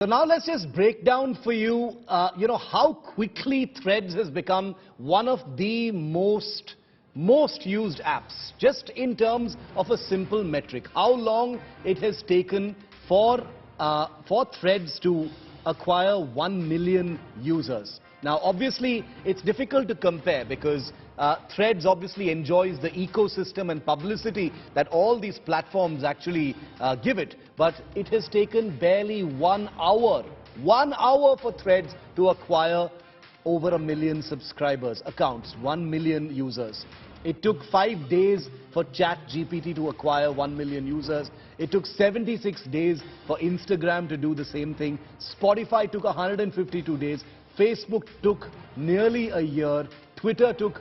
So now let's just break down for you, how quickly Threads has become one of the most used apps, just in terms of a simple metric. How long it has taken for Threads to acquire 1 million users. Now, obviously, it's difficult to compare because Threads obviously enjoys the ecosystem and publicity that all these platforms actually give it. But it has taken barely 1 hour for Threads to acquire over 1 million subscribers, accounts, 1 million users. It took 5 days for ChatGPT to acquire 1 million users. It took 76 days for Instagram to do the same thing. Spotify took 152 days. Facebook took nearly a year. Twitter took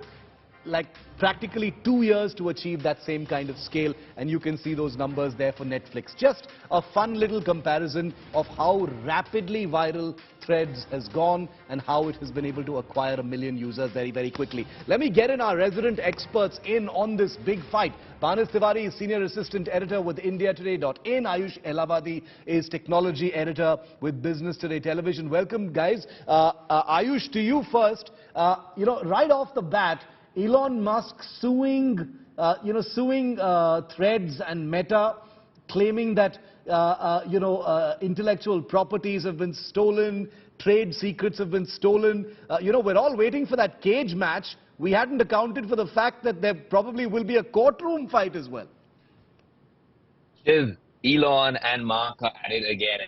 like practically 2 years to achieve that same kind of scale, and you can see those numbers there for Netflix. Just a fun little comparison of how rapidly viral Threads has gone and how it has been able to acquire 1 million users very, very quickly. Let me get in our resident experts in on this big fight. Panas Tiwari is Senior Assistant Editor with IndiaToday.in. Ayush Elavadi is Technology Editor with Business Today Television. Welcome, guys. Ayush, to you first. Right off the bat, Elon Musk suing Threads and Meta, claiming that intellectual properties have been stolen, trade secrets have been stolen. We're all waiting for that cage match. We hadn't accounted for the fact that there probably will be a courtroom fight as well. Shiv, Elon and Mark are at it again.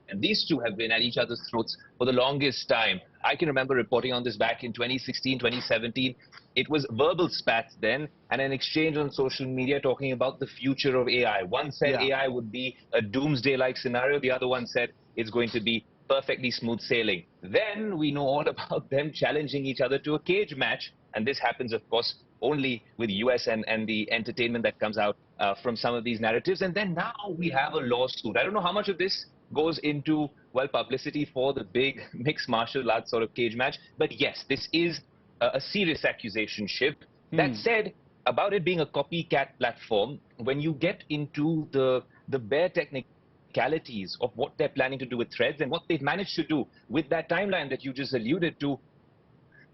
And these two have been at each other's throats for the longest time. I can remember reporting on this back in 2016, 2017. It was verbal spats then and an exchange on social media talking about the future of AI. One said AI would be a doomsday-like scenario. The other one said it's going to be perfectly smooth sailing. Then we know all about them challenging each other to a cage match. And this happens, of course, only with US and the entertainment that comes out from some of these narratives. And then now we have a lawsuit. I don't know how much of this goes into, well, publicity for the big mixed martial arts sort of cage match. But yes, this is a serious accusation, Shiv. That said, about it being a copycat platform, when you get into the bare technicalities of what they're planning to do with Threads and what they've managed to do with that timeline that you just alluded to,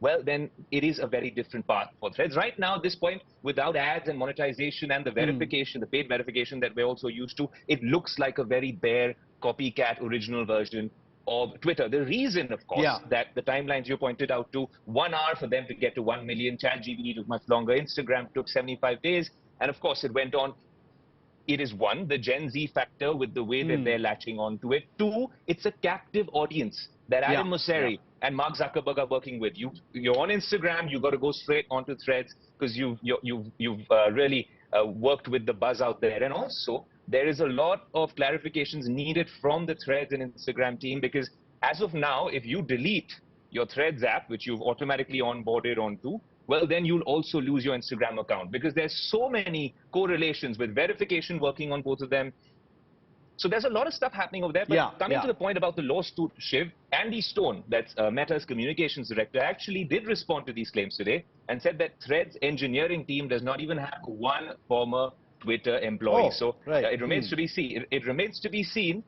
well, then it is a very different path for Threads. Right now, at this point, without ads and monetization and the verification, the paid verification that we're also used to, it looks like a very bare copycat original version of Twitter. The reason, of course, that the timelines you pointed out to, 1 hour for them to get to 1 million, ChatGPT took much longer, Instagram took 75 days, and of course it went on. It is one, the Gen Z factor with the way that they're latching onto it. Two, it's a captive audience that Adam Mosseri and Mark Zuckerberg are working with. You're on Instagram, you got to go straight onto Threads because you've really worked with the buzz out there. And also, there is a lot of clarifications needed from the Threads and Instagram team because as of now, if you delete your Threads app, which you've automatically onboarded onto, well, then you'll also lose your Instagram account because there's so many correlations with verification working on both of them. So there's a lot of stuff happening over there. But coming to the point about the lawsuit, Shiv, Andy Stone, that's Meta's communications director, actually did respond to these claims today and said that Threads engineering team does not even have one former Twitter employee. It remains to be seen. It remains to be seen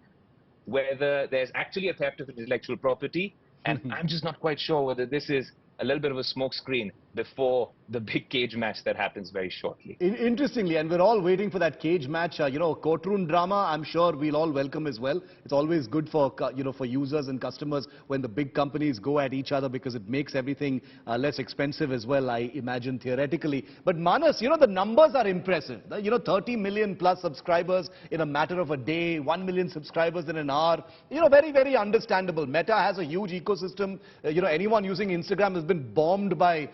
whether there's actually a theft of intellectual property. And I'm just not quite sure whether this is a little bit of a smokescreen before the big cage match that happens very shortly. Interestingly, and we're all waiting for that cage match, courtroom drama, I'm sure we'll all welcome as well. It's always good for, for users and customers when the big companies go at each other because it makes everything less expensive as well, I imagine, theoretically. But Manas, the numbers are impressive. 30 million plus subscribers in a matter of a day, 1 million subscribers in an hour. Very, very understandable. Meta has a huge ecosystem. Anyone using Instagram has been bombed by,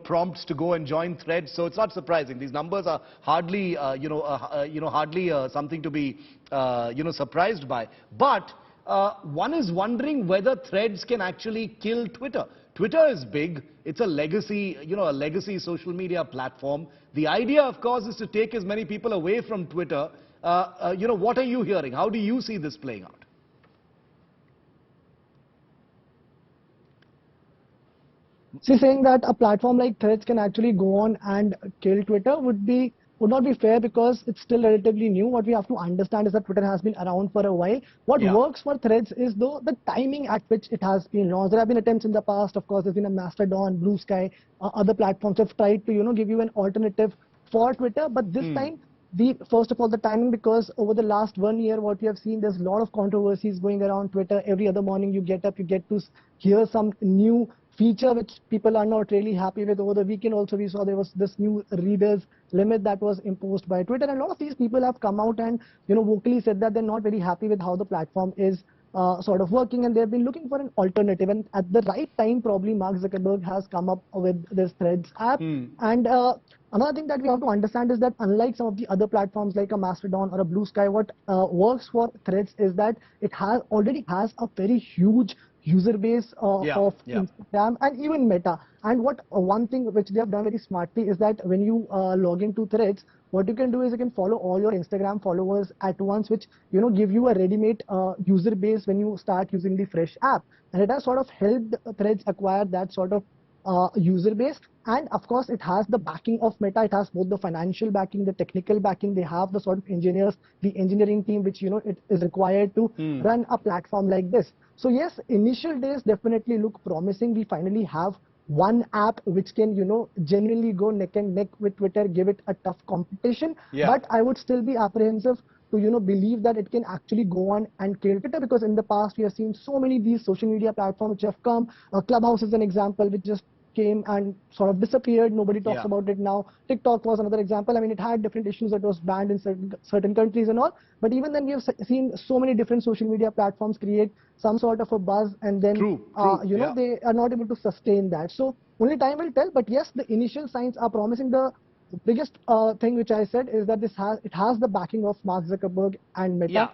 prompts to go and join Threads. So it's not surprising. These numbers are hardly, something to be, surprised by. But one is wondering whether Threads can actually kill Twitter. Twitter is big. It's a legacy, a legacy social media platform. The idea, of course, is to take as many people away from Twitter. What are you hearing? How do you see this playing out? So saying that a platform like Threads can actually go on and kill Twitter would be would not be fair because it's still relatively new. What we have to understand is that Twitter has been around for a while. What Yeah. works for Threads is though the timing at which it has been launched. There have been attempts in the past, of course. There's been a Mastodon, Blue Sky, other platforms have tried to give you an alternative for Twitter, but this time first of all the timing, because over the last 1 year what we have seen, there's a lot of controversies going around Twitter. Every other morning you get up, you get to hear some new feature which people are not really happy with. Over the weekend also we saw there was this new readers limit that was imposed by Twitter, and a lot of these people have come out and vocally said that they're not very happy with how the platform is sort of working, and they've been looking for an alternative. And at the right time, probably Mark Zuckerberg has come up with this Threads app. And another thing that we have to understand is that unlike some of the other platforms like a Mastodon or a Blue Sky, what works for Threads is that it already has a very huge user base of Instagram and even Meta. And what one thing which they have done very smartly is that when you log into Threads, what you can do is you can follow all your Instagram followers at once, which give you a ready-made user base when you start using the fresh app. And it has sort of helped Threads acquire that sort of user base. And of course it has the backing of Meta. It has both the financial backing, the technical backing. They have the sort of engineers, the engineering team which it is required to run a platform like this. So yes, initial days definitely look promising. We finally have one app which can genuinely go neck and neck with Twitter, give it a tough competition. But I would still be apprehensive to believe that it can actually go on and kill Twitter, because in the past we have seen so many of these social media platforms which have come. Clubhouse is an example which just came and sort of disappeared. Nobody talks about it now. TikTok was another example. I mean, it had different issues. It was banned in certain countries and all. But even then, we have seen so many different social media platforms create some sort of a buzz, and then they are not able to sustain that. So only time will tell. But yes, the initial signs are promising. The biggest thing which I said is that it has the backing of Mark Zuckerberg and Meta.